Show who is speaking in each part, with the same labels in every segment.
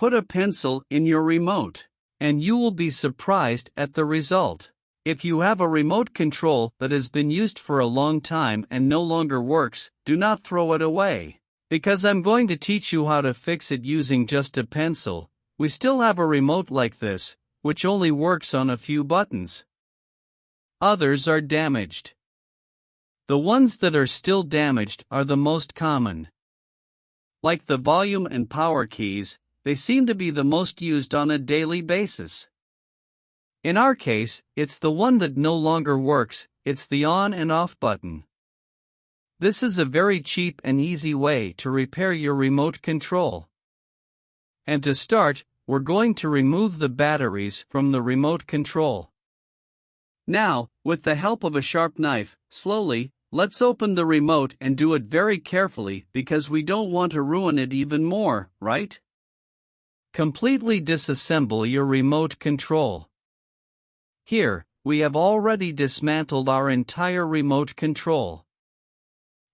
Speaker 1: put a pencil in your remote, and you will be surprised at the result. If you have a remote control that has been used for a long time and no longer works, do not throw it away. Because I'm going to teach you how to fix it using just a pencil, we still have a remote like this, which only works on a few buttons. Others are damaged. The ones that are still damaged are the most common. Like the volume and power keys, they seem to be the most used on a daily basis. In our case, it's the one that no longer works, it's the on and off button. This is a very cheap and easy way to repair your remote control. And to start, we're going to remove the batteries from the remote control. Now, with the help of a sharp knife, slowly, let's open the remote and do it very carefully because we don't want to ruin it even more, right? Completely disassemble your remote control. Here, we have already dismantled our entire remote control.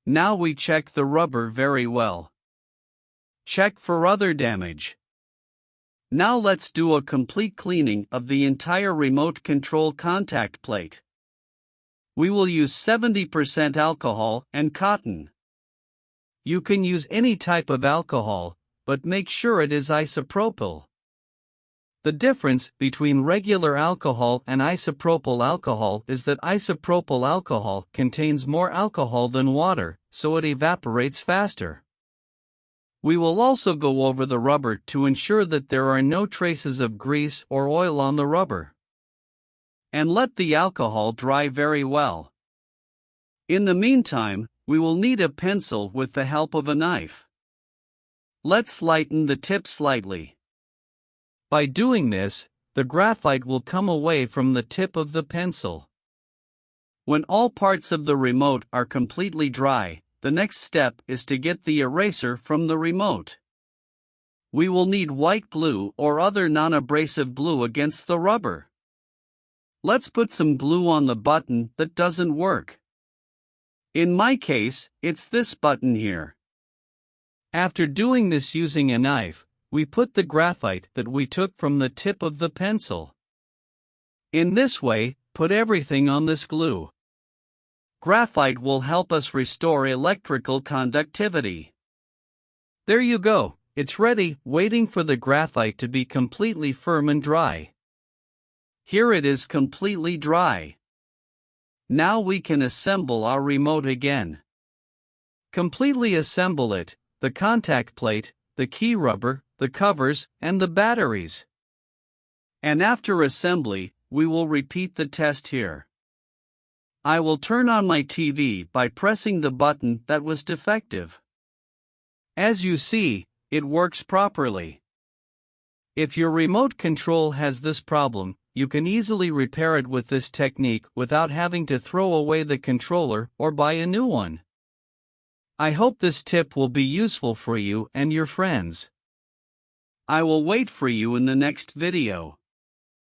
Speaker 1: Now we check the rubber very well. Check for other damage. Now let's do a complete cleaning of the entire remote control contact plate. We will use 70% alcohol and cotton. You can use any type of alcohol, but make sure it is isopropyl. The difference between regular alcohol and isopropyl alcohol is that isopropyl alcohol contains more alcohol than water, so it evaporates faster. We will also go over the rubber to ensure that there are no traces of grease or oil on the rubber. And let the alcohol dry very well. In the meantime, we will need a pencil with the help of a knife. Let's lighten the tip slightly. By doing this, the graphite will come away from the tip of the pencil. When all parts of the remote are completely dry, the next step is to get the eraser from the remote. We will need white glue or other non-abrasive glue against the rubber. Let's put some glue on the button that doesn't work. In my case, it's this button here. After doing this using a knife, we put the graphite that we took from the tip of the pencil. In this way, put everything on this glue. Graphite will help us restore electrical conductivity. There you go, it's ready, waiting for the graphite to be completely firm and dry. Here it is completely dry. Now we can assemble our remote again. Completely assemble it, the contact plate, the key rubber, the covers, and the batteries. And after assembly, we will repeat the test here. I will turn on my TV by pressing the button that was defective. As you see, it works properly. If your remote control has this problem, you can easily repair it with this technique without having to throw away the controller or buy a new one. I hope this tip will be useful for you and your friends. I will wait for you in the next video.